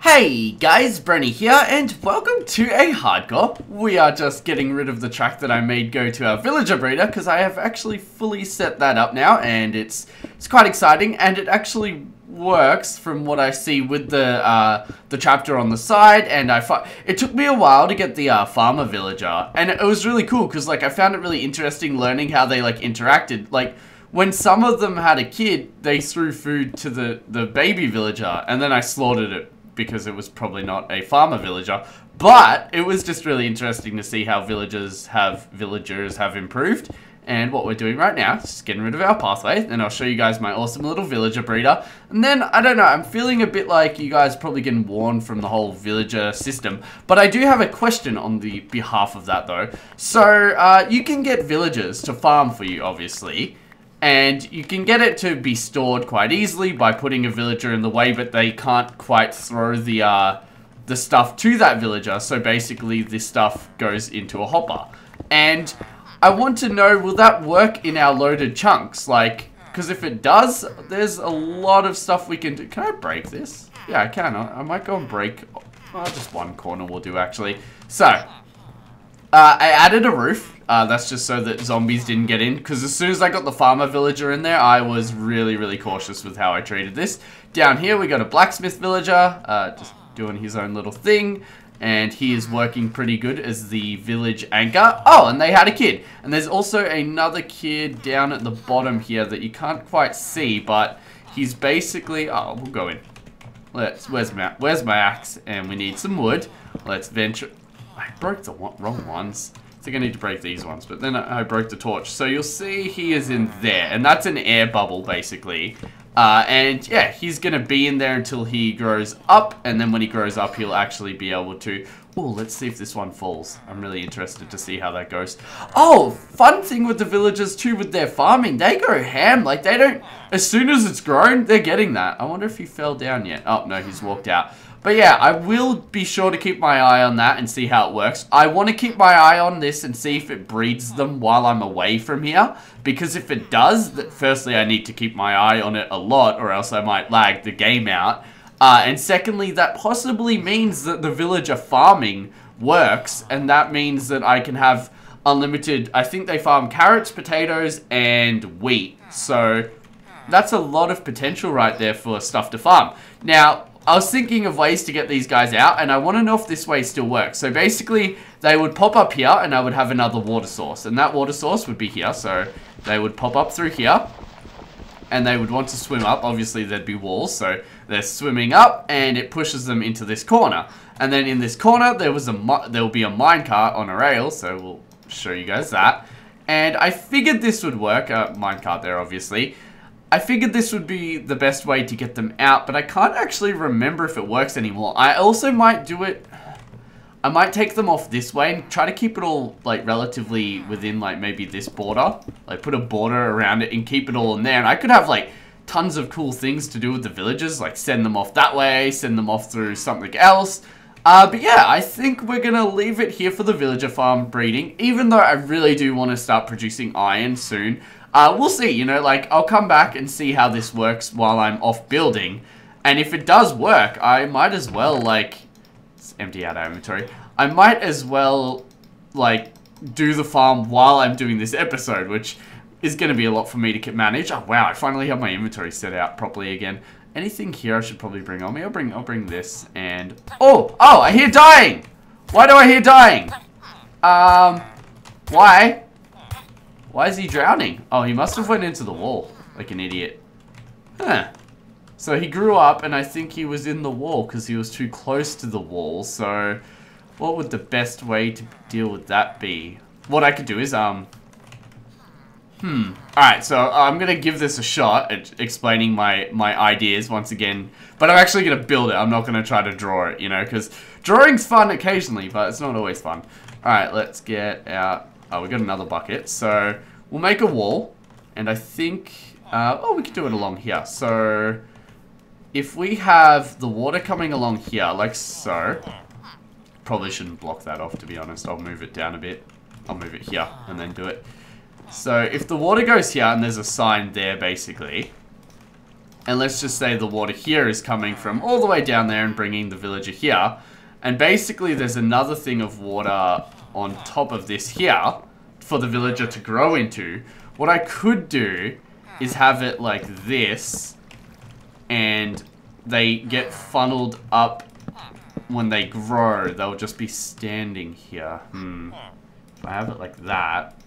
Hey guys, Brenny here, and welcome to a hardcore. We are just getting rid of the track that I made go to our villager breeder, because I have actually fully set that up now, and it's quite exciting, and it actually works from what I see with the chapter on the side, and it took me a while to get the farmer villager, and it was really cool, because like I found it really interesting learning how they like interacted. Like, when some of them had a kid, they threw food to the baby villager, and then I slaughtered it, because it was probably not a farmer villager, but it was just really interesting to see how villagers have improved. And what we're doing right now is just getting rid of our pathway, and I'll show you guys my awesome little villager breeder. And then, I don't know, I'm feeling a bit like you guys probably getting worn from the whole villager system, but I do have a question on the behalf of that though. So, you can get villagers to farm for you, obviously. And you can get it to be stored quite easily by putting a villager in the way, but they can't quite throw the stuff to that villager. So basically, this stuff goes into a hopper. And I want to know, will that work in our loaded chunks? Like, because if it does, there's a lot of stuff we can do. Can I break this? Yeah, I can. I might go and break. Oh, just one corner will do, actually. So, I added a roof. That's just so that zombies didn't get in, because as soon as I got the farmer villager in there, I was really cautious with how I treated this. Down here we got a blacksmith villager, just doing his own little thing, and he is working pretty good as the village anchor. Oh, and they had a kid, and there's also another kid down at the bottom here that you can't quite see, but he's basically, oh, we'll go in. Where's my axe? And we need some wood. Let's venture. I broke the wrong ones. I think I need to break these ones, but then I broke the torch. So you'll see he is in there, and that's an air bubble, basically. And yeah, he's going to be in there until he grows up, and then when he grows up, he'll actually be able to... Oh, let's see if this one falls. I'm really interested to see how that goes. Oh, fun thing with the villagers, too, with their farming. They go ham. Like, they don't... As soon as it's grown, they're getting that. I wonder if he fell down yet. Oh, no, he's walked out. But yeah, I will be sure to keep my eye on that and see how it works. I want to keep my eye on this and see if it breeds them while I'm away from here. Because if it does, firstly, I need to keep my eye on it a lot, or else I might lag the game out. And secondly, that possibly means that the villager farming works, and that means that I can have unlimited... I think they farm carrots, potatoes, and wheat. So that's a lot of potential right there for stuff to farm. Now, I was thinking of ways to get these guys out, and I want to know if this way still works. So basically, they would pop up here, and I would have another water source. And that water source would be here, so they would pop up through here. And they would want to swim up. Obviously, there'd be walls, so they're swimming up, and it pushes them into this corner. And then in this corner, there will be a minecart on a rail, so we'll show you guys that. And I figured this would work. Minecart there, obviously. I figured this would be the best way to get them out, but I can't actually remember if it works anymore. I also might do it... I might take them off this way and try to keep it all, like, relatively within, like, maybe this border. Like, put a border around it and keep it all in there. And I could have, like, tons of cool things to do with the villagers. Like, send them off that way, send them off through something else. But yeah, I think we're going to leave it here for the villager farm breeding. Even though I really do want to start producing iron soon. We'll see, you know, like, I'll come back and see how this works while I'm off building. And if it does work, I might as well, like... Let's empty out our inventory. I might as well, like, do the farm while I'm doing this episode, which is going to be a lot for me to manage. Oh, wow, I finally have my inventory set out properly again. Anything here I should probably bring on me? I'll bring this, and... Oh, I hear dying! Why do I hear dying? Why? Why is he drowning? Oh, he must have went into the wall, like an idiot. Huh. So he grew up, and I think he was in the wall, because he was too close to the wall, so... What would the best way to deal with that be? What I could do is, Alright, so I'm gonna give this a shot at explaining my ideas once again. But I'm actually gonna build it. I'm not gonna try to draw it, you know, because drawing's fun occasionally, but it's not always fun. Alright, let's get out... Oh, we got another bucket. So, we'll make a wall. And I think... oh, we could do it along here. So, if we have the water coming along here, like so... Probably shouldn't block that off, to be honest. I'll move it down a bit. I'll move it here and then do it. So, if the water goes here and there's a sign there, basically... And let's just say the water here is coming from all the way down there and bringing the villager here. And basically there's another thing of water on top of this here for the villager to grow into. What I could do is have it like this, and they get funneled up when they grow. They'll just be standing here. If I have it like that,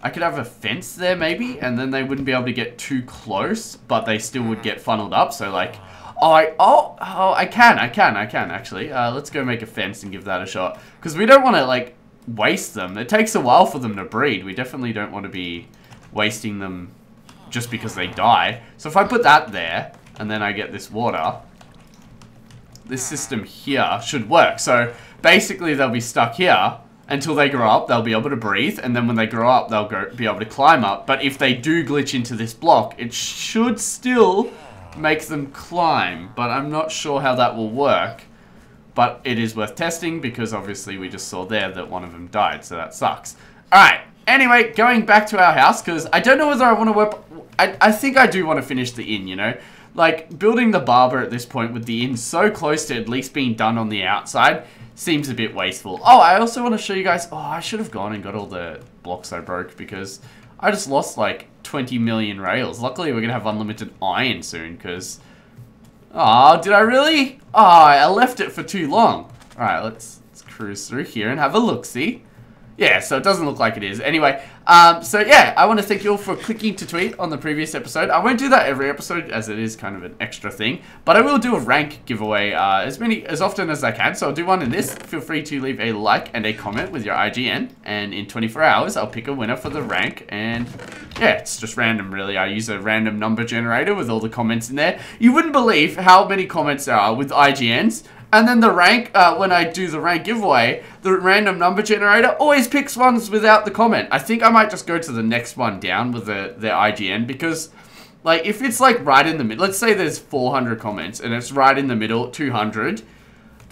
I could have a fence there maybe, and then they wouldn't be able to get too close, but they still would get funneled up. So like, I can actually. Let's go make a fence and give that a shot, because we don't want to like waste them. It takes a while for them to breed. We definitely don't want to be wasting them just because they die. So if I put that there, and then I get this water, this system here should work. So basically they'll be stuck here until they grow up. They'll be able to breathe, and then when they grow up, they'll be able to climb up. But if they do glitch into this block, it should still make them climb, but I'm not sure how that will work. But it is worth testing, because obviously we just saw there that one of them died, so that sucks. Alright, anyway, going back to our house, because I don't know whether I want to work... I think I do want to finish the inn, you know? Like, building the barber at this point with the inn so close to at least being done on the outside seems a bit wasteful. Oh, I also want to show you guys... Oh, I should have gone and got all the blocks I broke, because I just lost like 20 million rails. Luckily, we're going to have unlimited iron soon, because... Oh, did I really? Oh, I left it for too long. Alright, let's cruise through here and have a look-see. Yeah, so it doesn't look like it is. Anyway, so yeah, I want to thank you all for clicking to tweet on the previous episode. I won't do that every episode, as it is kind of an extra thing, but I will do a rank giveaway as often as I can. So I'll do one in this. Feel free to leave a like and a comment with your IGN, and in 24 hours I'll pick a winner for the rank. And yeah, it's just random, really. I use a random number generator with all the comments in there. You wouldn't believe how many comments there are with IGNs. And then the rank, when I do the rank giveaway, the random number generator always picks ones without the comment. I think I might just go to the next one down with the IGN, because, like, if it's, like, right in the middle, let's say there's 400 comments, and it's right in the middle, 200,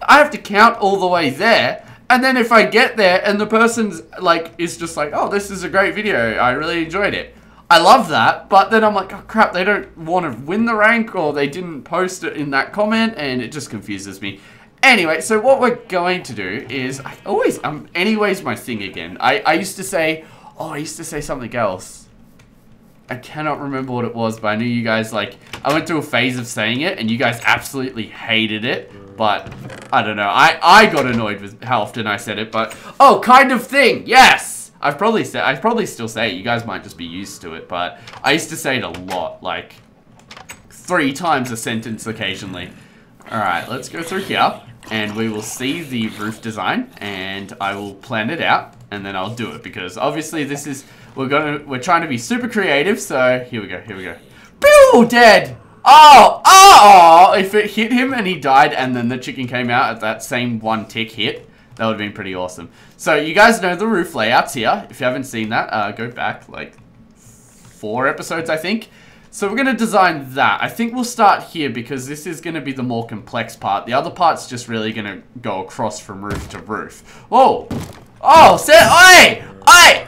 I have to count all the way there, and then if I get there, and the person's, like, is just like, oh, this is a great video, I really enjoyed it. I love that, but then I'm like, oh crap, they don't want to win the rank, or they didn't post it in that comment, and it just confuses me. Anyway, so what we're going to do is, anyways my thing again. I used to say, I used to say something else. I cannot remember what it was, but I knew you guys, like, I went through a phase of saying it, and you guys absolutely hated it, but I don't know. I got annoyed with how often I said it, but, oh, kind of thing, yes! I probably still say it. You guys might just be used to it, but I used to say it a lot, like 3 times a sentence occasionally. Alright, let's go through here, and we will see the roof design, and I will plan it out, and then I'll do it, because obviously this is, we're trying to be super creative, so here we go. Pew! Dead! Oh! If it hit him and he died, and then the chicken came out at that same 1 tick hit, that would have been pretty awesome. So you guys know the roof layouts here. If you haven't seen that, go back like 4 episodes, I think. So we're going to design that. I think we'll start here, because this is going to be the more complex part. The other part's just really going to go across from roof to roof. Whoa! Oh, oi!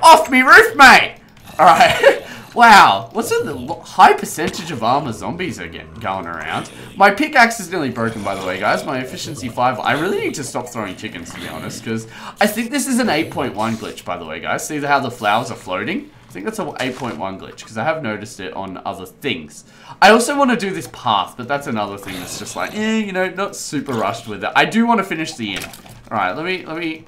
Off me roof, mate! Alright. Wow. What's the high percentage of armor zombies are going around? My pickaxe is nearly broken, by the way, guys. My efficiency 5. I really need to stop throwing chickens, to be honest, because I think this is an 8.1 glitch, by the way, guys. See how the flowers are floating? I think that's an 8.1 glitch, because I have noticed it on other things. I also want to do this path, but that's another thing that's just like, you know, not super rushed with it. I do want to finish the inn. Alright,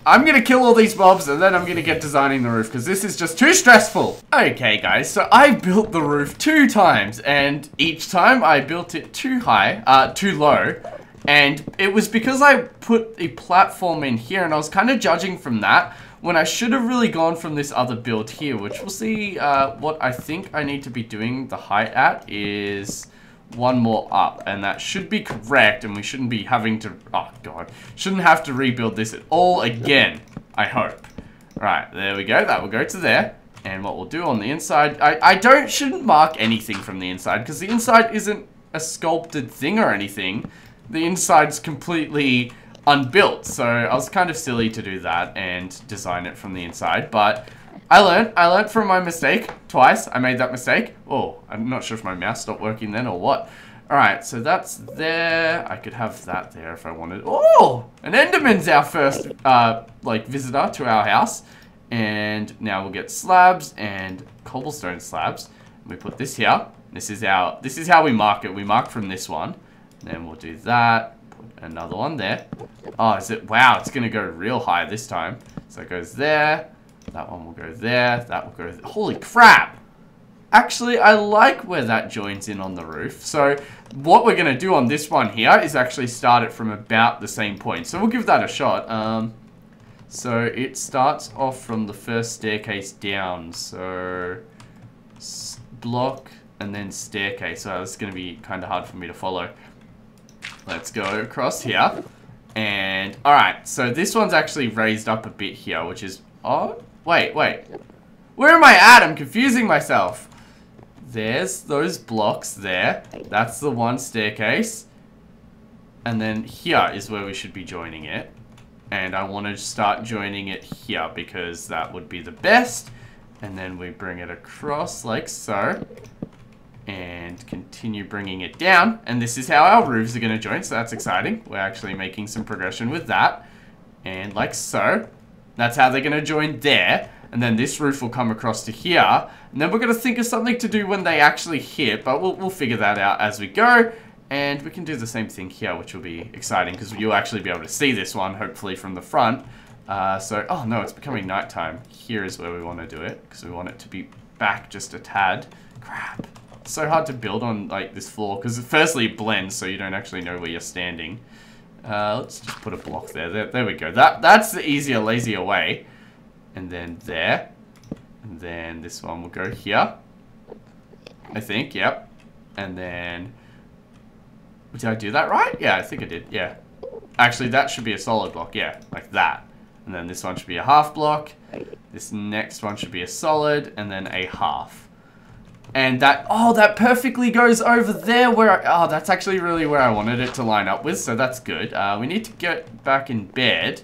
I'm gonna kill all these mobs, and then I'm gonna get designing the roof, because this is just too stressful. Okay, guys, so I built the roof 2 times, and each time I built it too low, and it was because I put a platform in here, and I was kind of judging from that, when I should have really gone from this other build here, which we'll see. What I think I need to be doing the height at is 1 more up, and that should be correct, and we shouldn't be having to, oh god, shouldn't have to rebuild this at all again, I hope. Right, there we go, that will go to there, and what we'll do on the inside, I shouldn't mark anything from the inside, because the inside isn't a sculpted thing or anything. The inside's completely unbuilt, so I was kind of silly to do that and design it from the inside, but I learned from my mistake twice. I made that mistake. Oh, I'm not sure if my mouse stopped working then or what. Alright, so that's there. I could have that there if I wanted. Oh, an Enderman's our first, like, visitor to our house. And now we'll get slabs and cobblestone slabs. We put this here. This is how we mark it. We mark from this one. Then we'll do that. Put another one there. Oh, is it? Wow, it's gonna go real high this time. So it goes there. That one will go there. That will go there. Holy crap! Actually, I like where that joins in on the roof. So what we're going to do on this one here is actually start it from about the same point. So we'll give that a shot. So it starts off from the first staircase down. So block and then staircase. So it's going to be kind of hard for me to follow. Let's go across here. And alright, so this one's actually raised up a bit here, which is... Oh, wait. Where am I at? I'm confusing myself. There's those blocks there. That's the one staircase. And then here is where we should be joining it. And I want to start joining it here because that would be the best. And then we bring it across like so. And continue bringing it down. And this is how our roofs are going to join, so that's exciting. We're actually making some progression with that. And like so. That's how they're going to join there. And then this roof will come across to here. And then we're going to think of something to do when they actually hit. But we'll figure that out as we go. And we can do the same thing here, which will be exciting. Because you'll actually be able to see this one, hopefully, from the front. Oh no, it's becoming nighttime. Here is where we want to do it. Because we want it to be back just a tad. Crap. It's so hard to build on like this floor. Because firstly, it blends, so you don't actually know where you're standing. Let's just put a block there. There we go. That's the easier, lazier way. And then there. And then this one will go here. I think, yep. And then... Did I do that right? Yeah, I think I did, yeah. Actually, that should be a solid block, yeah. Like that. And then this one should be a half block. This next one should be a solid. And then a half. And that... Oh, that perfectly goes over there where... Oh, that's actually really where I wanted it to line up with. So that's good. We need to get back in bed.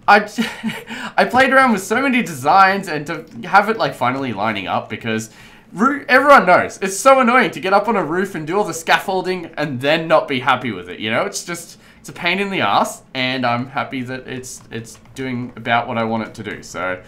I played around with so many designs and to have it like finally lining up because everyone knows it's so annoying to get up on a roof and do all the scaffolding and then not be happy with it, you know? It's a pain in the ass and I'm happy that it's doing about what I want it to do. So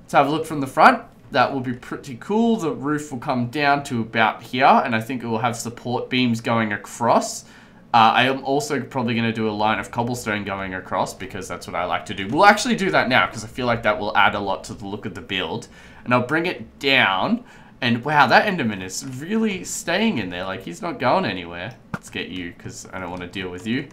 let's have a look from the front. That will be pretty cool. The roof will come down to about here and I think it will have support beams going across. I am also probably going to do a line of cobblestone going across because that's what I like to do. We'll actually do that now because I feel like that will add a lot to the look of the build. And I'll bring it down. And wow, that Enderman is really staying in there. Like, he's not going anywhere. Let's get you because I don't want to deal with you.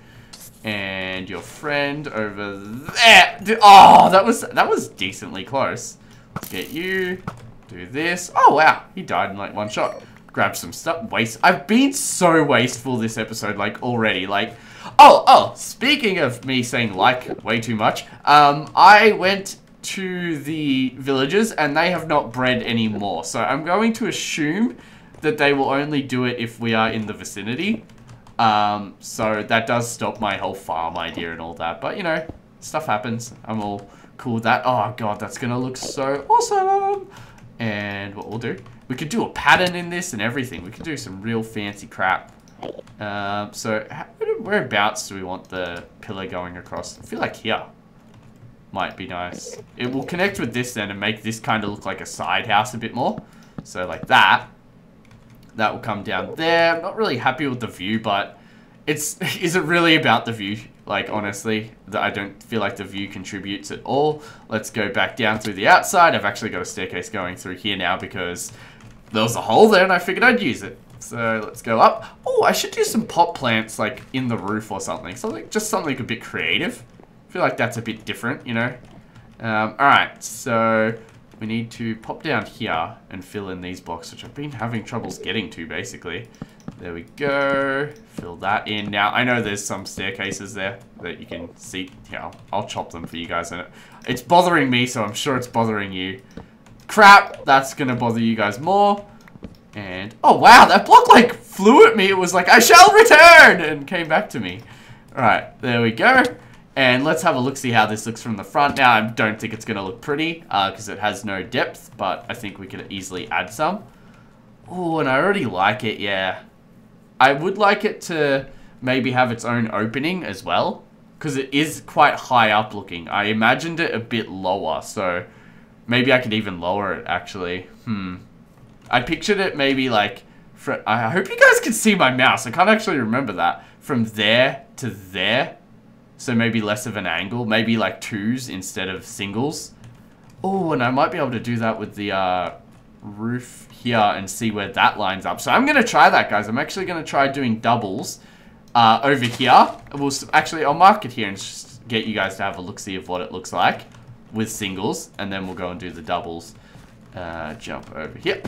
And your friend over there. Oh, that was decently close. Let's get you. Do this. Oh, wow. He died in like one shot. Grab some stuff. I've been so wasteful this episode, like, already. Like, oh, speaking of me saying like way too much, I went to the villagers and they have not bred anymore. So I'm going to assume that they will only do it if we are in the vicinity. So that does stop my whole farm idea and all that. But, you know, stuff happens. I'm all cool with that. Oh, God, that's going to look so awesome. And what we'll do, we could do a pattern in this and everything. We could do some real fancy crap. So whereabouts do we want the pillar going across? I feel like here might be nice. It will connect with this then and make this kind of look like a side house a bit more. So like that. That will come down there. I'm not really happy with the view, but is it really about the view? Like, honestly, I don't feel like the view contributes at all. Let's go back down through the outside. I've actually got a staircase going through here now because there was a hole there and I figured I'd use it. So let's go up. Oh, I should do some pot plants like in the roof or something. Just something a bit creative. I feel like that's a bit different, you know. Alright, so we need to pop down here and fill in these blocks, which I've been having troubles getting to, basically. There we go. Fill that in. Now, I know there's some staircases there that you can see. Yeah, I'll chop them for you guys. It's bothering me, so I'm sure it's bothering you. Crap, that's going to bother you guys more. And, oh, wow, that block, like, flew at me. It was like, I shall return, and came back to me. Alright, there we go. And let's have a look, see how this looks from the front. Now, I don't think it's going to look pretty because it has no depth, but I think we can easily add some. Oh, and I already like it, yeah. I would like it to maybe have its own opening as well, because it is quite high up looking. I imagined it a bit lower, so maybe I could even lower it, actually. I pictured it maybe like... I hope you guys can see my mouse. I can't actually remember that. From there to there. So maybe less of an angle. Maybe like 2s instead of singles. Oh, and I might be able to do that with the roof here and see where that lines up. So I'm going to try that, guys. I'm actually going to try doing doubles over here. Actually, I'll mark it here and just get you guys to have a look-see of what it looks like with singles. And then we'll go and do the doubles. Jump over here.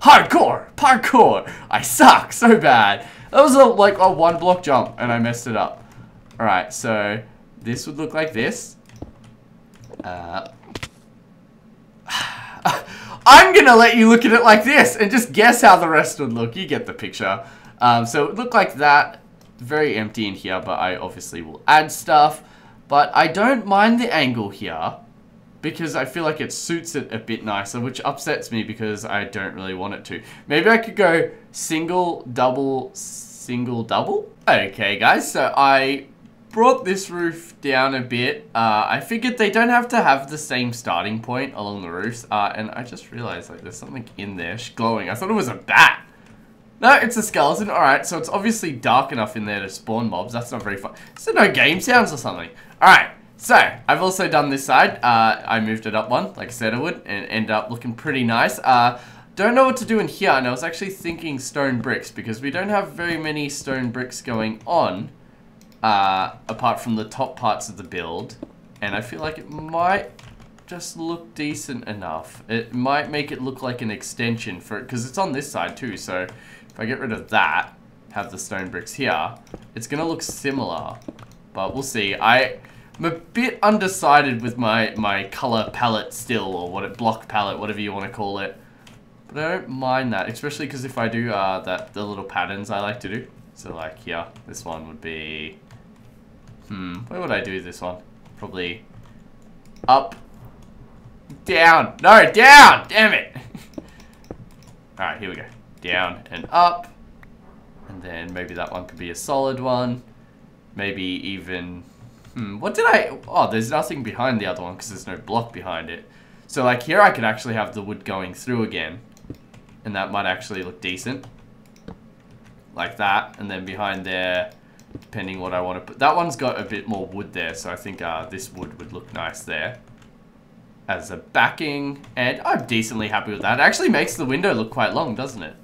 Hardcore! Parkour! I suck so bad. That was like a 1-block jump and I messed it up. Alright, so this would look like this. I'm gonna let you look at it like this and just guess how the rest would look. You get the picture. So it would look like that. Very empty in here, but I obviously will add stuff. But I don't mind the angle here because I feel like it suits it a bit nicer, which upsets me because I don't really want it to. Maybe I could go single, double, single, double. Okay, guys, so I brought this roof down a bit. I figured they don't have to have the same starting point along the roofs. And I just realized like there's something in there glowing. I thought it was a bat. No, it's a skeleton. Alright, so it's obviously dark enough in there to spawn mobs. That's not very fun. So no game sounds or something. Alright, so I've also done this side. I moved it up one, like I said I would, and ended up looking pretty nice. Don't know what to do in here, and I was actually thinking stone bricks, because we don't have very many stone bricks going on, apart from the top parts of the build, and I feel like it might just look decent enough. It might make it look like an extension for it, because it's on this side too, so if I get rid of that, have the stone bricks here, it's gonna look similar, but we'll see. I'm a bit undecided with my color palette still, or block palette, whatever you want to call it. But I don't mind that, especially because if I do the little patterns I like to do. So like here, this one would be, where would I do this one? Probably up, down. No, down! Damn it! Alright, here we go. Down and up. And then maybe that one could be a solid one. Maybe even, what did oh, there's nothing behind the other one because there's no block behind it. So like here I could actually have the wood going through again. And that might actually look decent. Like that. And then behind there, depending what I want to put. That one's got a bit more wood there. So I think this wood would look nice there. As a backing. And I'm decently happy with that. It actually makes the window look quite long, doesn't it?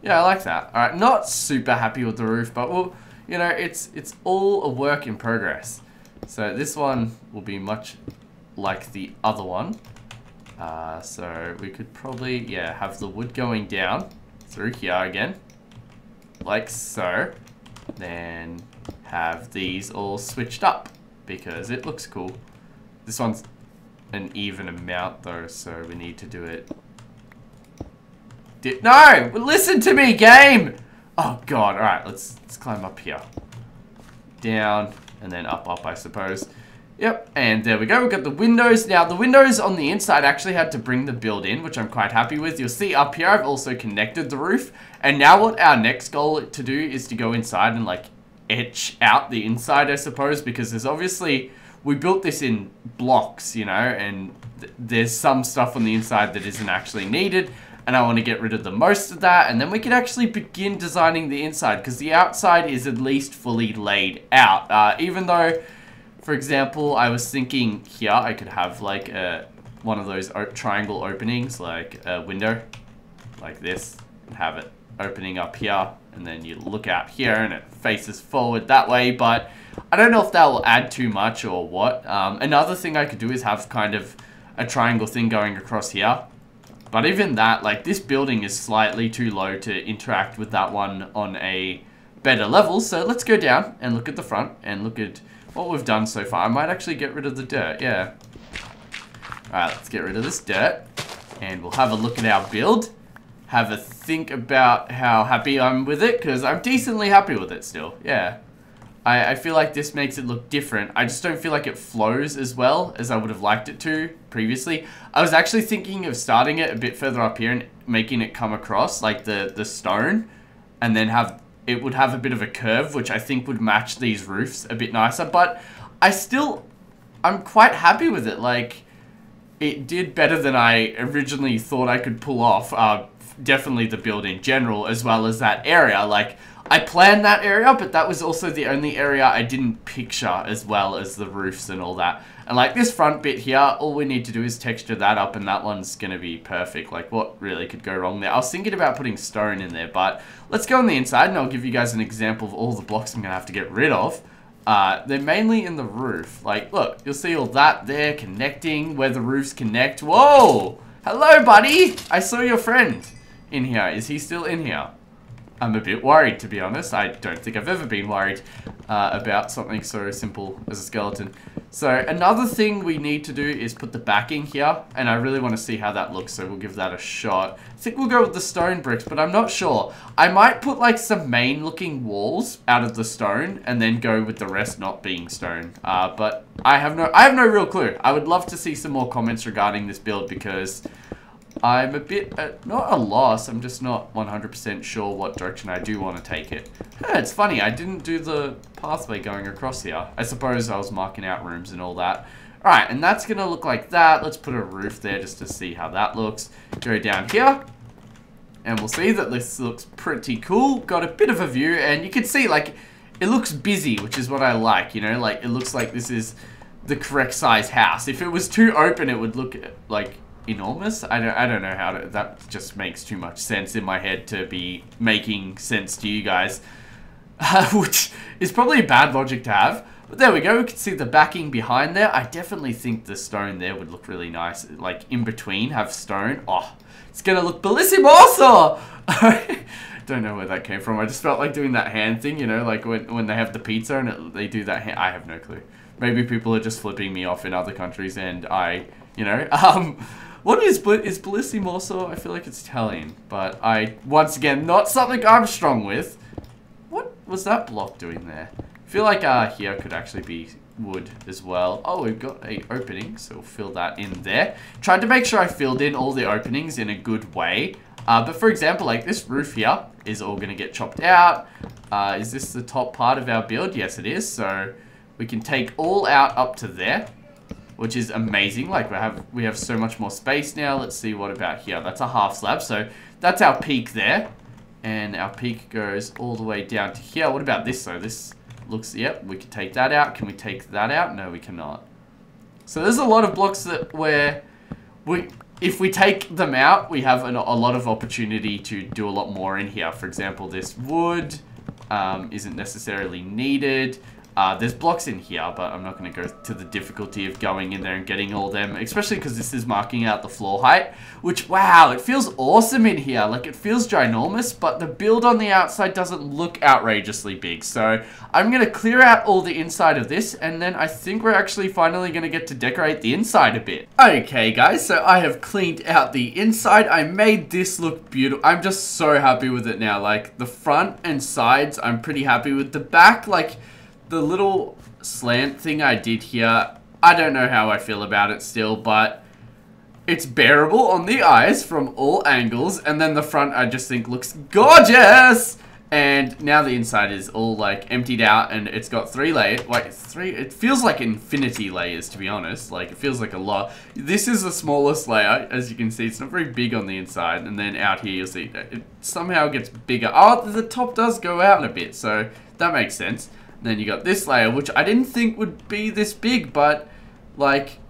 Yeah, I like that. Alright, not super happy with the roof. But we'll, you know, it's all a work in progress. So this one will be much like the other one. So we could probably, yeah, have the wood going down through here again, like so. Then have these all switched up because it looks cool. This one's an even amount though, so we need to do it. No! Listen to me, game! Oh god, alright, let's climb up here. Down, and then up, I suppose. Yep, and there we go. We've got the windows. Now, the windows on the inside actually had to bring the build in, which I'm quite happy with. You'll see up here, I've also connected the roof. And now what our next goal to do is to go inside and, like, etch out the inside, I suppose. Because there's obviously, we built this in blocks, you know, and there's some stuff on the inside that isn't actually needed. And I want to get rid of the most of that. And then we can actually begin designing the inside. Because the outside is at least fully laid out. Even though, for example, I was thinking here I could have like one of those triangle openings, like a window, like this, and have it opening up here, and then you look out here and it faces forward that way, but I don't know if that will add too much or what. Another thing I could do is have kind of a triangle thing going across here, but even that, like this building is slightly too low to interact with that one on a better level, so let's go down and look at the front and look at what we've done so far. I might actually get rid of the dirt, yeah. Alright, let's get rid of this dirt. And we'll have a look at our build. Have a think about how happy I'm with it, because I'm decently happy with it still, yeah. I feel like this makes it look different. I just don't feel like it flows as well as I would have liked it to previously. I was actually thinking of starting it a bit further up here and making it come across like the stone, and then it would have a bit of a curve, which I think would match these roofs a bit nicer. But I'm quite happy with it. Like, it did better than I originally thought I could pull off. Definitely the build in general, as well as that area. Like, I planned that area, but that was also the only area I didn't picture, as well as the roofs and all that. And like this front bit here, all we need to do is texture that up, and that one's gonna be perfect. Like, what really could go wrong there? I was thinking about putting stone in there, but let's go on the inside and I'll give you guys an example of all the blocks I'm gonna have to get rid of. They're mainly in the roof. Like, look, you'll see all that there connecting, where the roofs connect. Whoa! Hello, buddy! I saw your friend in here. Is he still in here? I'm a bit worried, to be honest. I don't think I've ever been worried about something so simple as a skeleton. So another thing we need to do is put the backing here, and I really want to see how that looks, so we'll give that a shot. I think we'll go with the stone bricks, but I'm not sure. I might put like some main looking walls out of the stone and then go with the rest not being stone. But I have no real clue. I would love to see some more comments regarding this build, because I'm a bit, not a loss, I'm just not 100% sure what direction I do want to take it. Yeah, it's funny, I didn't do the pathway going across here. I suppose I was marking out rooms and all that. Alright, and that's going to look like that. Let's put a roof there just to see how that looks. Go down here, and we'll see that this looks pretty cool. Got a bit of a view, and you can see, like, it looks busy, which is what I like, you know? Like, it looks like this is the correct size house. If it was too open, it would look like enormous. I don't know how to, that just makes too much sense in my head to be making sense to you guys, which is probably bad logic to have, but there we go. We can see the backing behind there. I definitely think the stone there would look really nice, like in between have stone. Oh, it's gonna look bellissimoso. Don't know where that came from. I just felt like doing that hand thing, you know, like when they have the pizza and they do that hand. I have no clue. Maybe people are just flipping me off in other countries, and you know, what is bellissimoso? I feel like it's Italian, but once again, not something I'm strong with. What was that block doing there? I feel like here could actually be wood as well. Oh, we've got a opening, so we'll fill that in there. Tried to make sure I filled in all the openings in a good way. But for example, like this roof here is all gonna get chopped out. Is this the top part of our build? Yes, it is. So we can take all out up to there, which is amazing. Like we have so much more space now. Let's see, what about here? That's a half slab, so that's our peak there, and our peak goes all the way down to here. What about this though? This looks, yep, we can take that out. Can we take that out? No, we cannot. So there's a lot of blocks that if we take them out, we have a lot of opportunity to do a lot more in here. For example, this wood isn't necessarily needed. There's blocks in here, but I'm not going to go to the difficulty of going in there and getting all them, especially because this is marking out the floor height, which, wow, it feels awesome in here. Like, it feels ginormous, but the build on the outside doesn't look outrageously big. So I'm going to clear out all the inside of this, and then I think we're actually finally going to get to decorate the inside a bit. Okay, guys, so I have cleaned out the inside. I made this look beautiful. I'm just so happy with it now. Like, the front and sides, I'm pretty happy with. The back, like, the little slant thing I did here, I don't know how I feel about it still, but it's bearable on the eyes from all angles. And then the front, I just think looks gorgeous. And now the inside is all like emptied out, and it's got 3 layers. Like it feels like infinity layers, to be honest. Like, it feels like a lot. This is the smallest layer, as you can see. It's not very big on the inside. And then out here, you'll see it somehow gets bigger. Oh, the top does go out a bit, so that makes sense. Then you got this layer, which I didn't think would be this big, but like,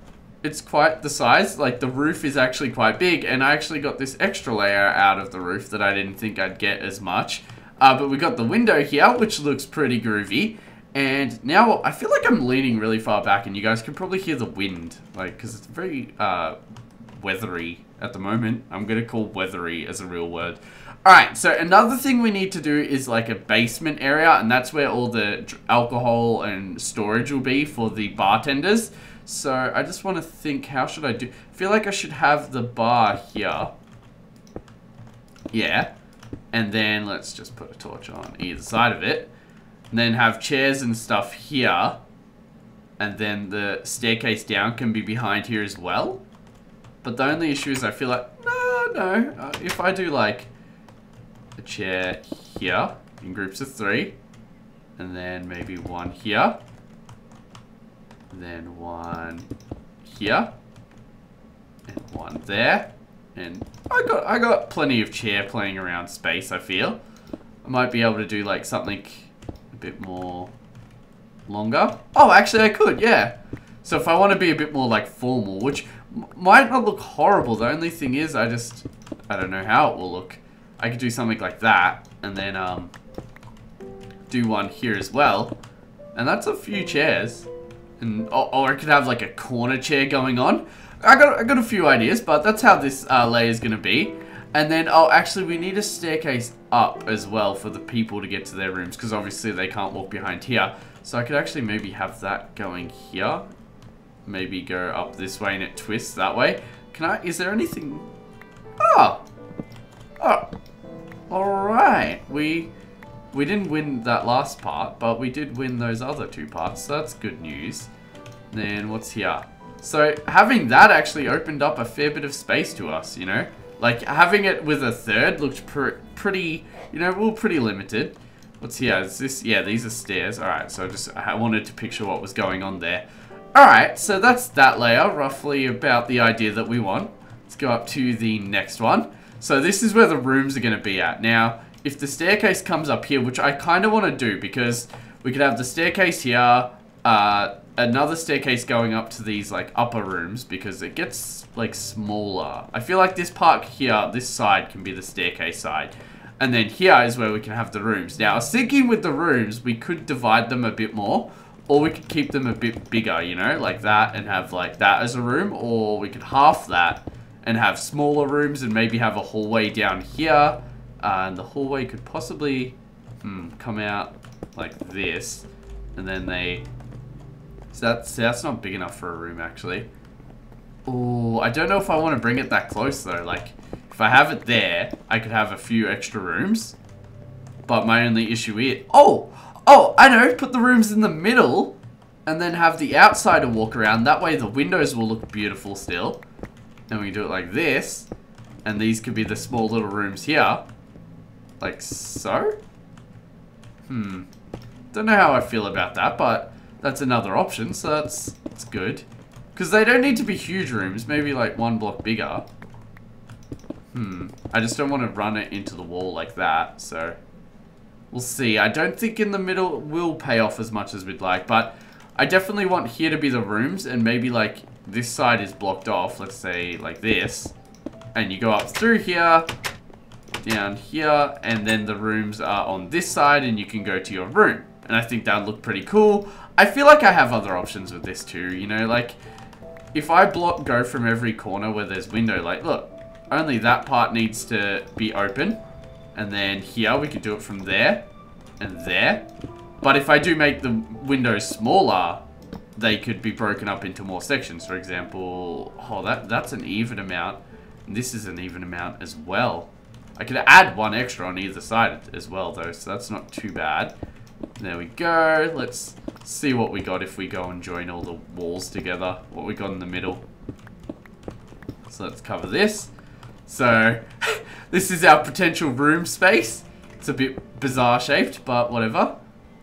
it's quite the size. Like, the roof is actually quite big, and I actually got this extra layer out of the roof that I didn't think I'd get as much. But we got the window here, which looks pretty groovy. And now I feel like I'm leaning really far back, and you guys can probably hear the wind, like, because it's very weathery at the moment. I'm gonna call weathery as a real word. Alright, so another thing we need to do is like a basement area, and that's where all the alcohol and storage will be for the bartenders. So I just want to think, how should I do? I feel like I should have the bar here. Yeah. And then let's just put a torch on either side of it. And then have chairs and stuff here. And then the staircase down can be behind here as well. But the only issue is I feel like, no. If I do like a chair here in groups of 3. And then maybe one here. And then one here. And one there. And I got plenty of chair playing around space, I feel. I might be able to do like something a bit more longer. Oh, actually I could, yeah. So if I want to be a bit more like formal, which might not look horrible. The only thing is I don't know how it will look. I could do something like that and then do one here as well. And that's a few chairs. And or I could have like a corner chair going on. I got a few ideas, but that's how this layer is going to be. And then, oh, actually, we need a staircase up as well for the people to get to their rooms, because obviously they can't walk behind here. So I could actually maybe have that going here. Maybe go up this way and it twists that way. Is there anything? Oh, all right. We didn't win that last part, but we did win those other 2 parts, so that's good news. Then what's here? So having that actually opened up a fair bit of space to us, you know? Like having it with a 3rd looked pretty, you know, we're pretty limited. What's here? Is this? Yeah, these are stairs. Alright, so I wanted to picture what was going on there. Alright, so that's that layer, roughly about the idea that we want. Let's go up to the next one. So this is where the rooms are going to be at. Now, if the staircase comes up here, which I kind of want to do because we could have the staircase here, another staircase going up to these like upper rooms because it gets like smaller. I feel like this part here, this side can be the staircase side. And then here is where we can have the rooms. Now, I was thinking with the rooms, we could divide them a bit more. Or we could keep them a bit bigger, you know, like that and have like that as a room. Or we could half that and have smaller rooms and maybe have a hallway down here. And the hallway could possibly come out like this. And then that's not big enough for a room, actually. Oh, I don't know if I want to bring it that close, though. Like, if I have it there, I could have a few extra rooms. But my only issue is... Oh, I know. Put the rooms in the middle. And then have the outsider walk around. That way the windows will look beautiful still. And we can do it like this. And these could be the small little rooms here. Like so. Don't know how I feel about that, but that's another option. So that's good. Because they don't need to be huge rooms. Maybe like 1 block bigger. I just don't want to run it into the wall like that. So we'll see. I don't think in the middle will pay off as much as we'd like. But I definitely want here to be the rooms. And maybe like this side is blocked off. Let's say like this. And you go up through here. Down here. And then the rooms are on this side. And you can go to your room. And I think that would look pretty cool. I feel like I have other options with this too. You know, like if I go from every corner where there's window. Like look. Only that part needs to be open. And then here we could do it from there. And there. But if I do make the windows smaller, they could be broken up into more sections. For example, oh, that's an even amount. And this is an even amount as well. I could add 1 extra on either side as well, though. So that's not too bad. There we go. Let's see what we got if we go and join all the walls together. What we got in the middle. So let's cover this. So, this is our potential room space. It's a bit bizarre shaped, but whatever.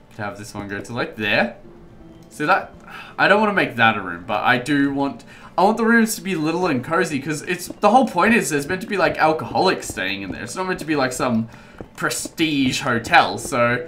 Could have this one go to like there. See that? I don't want to make that a room, but I want the rooms to be little and cozy because the whole point is there's meant to be like alcoholics staying in there. It's not meant to be like some prestige hotel, so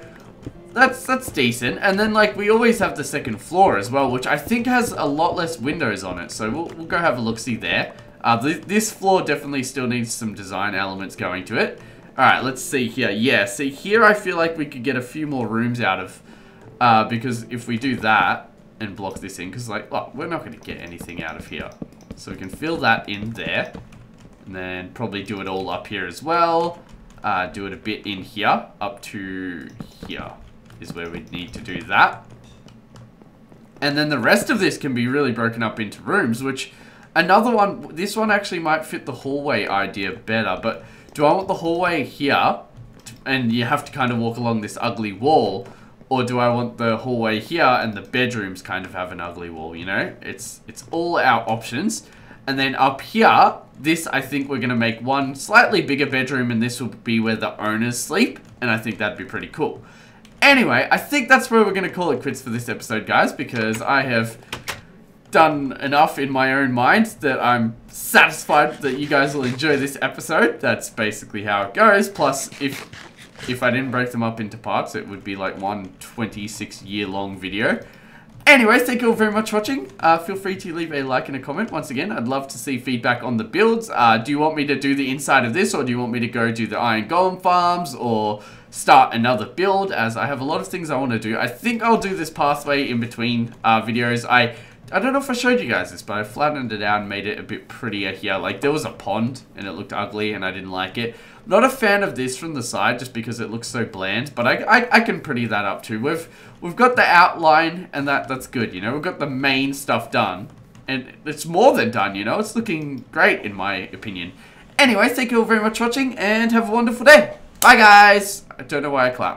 that's decent. And then like we always have the 2nd floor as well, which I think has a lot less windows on it. So we'll go have a look-see there. This floor definitely still needs some design elements going to it. Alright, let's see here. Yeah, see here I feel like we could get a few more rooms out of, because if we do that and block this in, because like, look, we're not going to get anything out of here. So we can fill that in there, and then probably do it all up here as well. Do it a bit in here, up to here is where we need to do that. And then the rest of this can be really broken up into rooms, which... Another one, this one actually might fit the hallway idea better, but do I want the hallway here, and you have to kind of walk along this ugly wall, Or do I want the hallway here and the bedrooms kind of have an ugly wall, you know? It's all our options. And then up here, this I think we're going to make one slightly bigger bedroom, and this will be where the owners sleep. And I think that'd be pretty cool. Anyway, I think that's where we're going to call it quits for this episode, guys, because I have done enough in my own mind that I'm satisfied that you guys will enjoy this episode. That's basically how it goes. Plus, if I didn't break them up into parts, it would be like one 26-year-long video. Anyways, thank you all very much for watching. Feel free to leave a like and a comment. Once again, I'd love to see feedback on the builds. Do you want me to do the inside of this, or do you want me to go do the iron golem farms, or start another build, as I have a lot of things I want to do. I think I'll do this pathway in between videos. I don't know if I showed you guys this, but I flattened it out and made it a bit prettier here. Like, there was a pond, and it looked ugly, and I didn't like it. Not a fan of this from the side, just because it looks so bland, but I can pretty that up too. We've got the outline, and that's good, you know? We've got the main stuff done, and it's more than done, you know? It's looking great, in my opinion. Anyway, thank you all very much for watching, and have a wonderful day. Bye, guys! I don't know why I clapped.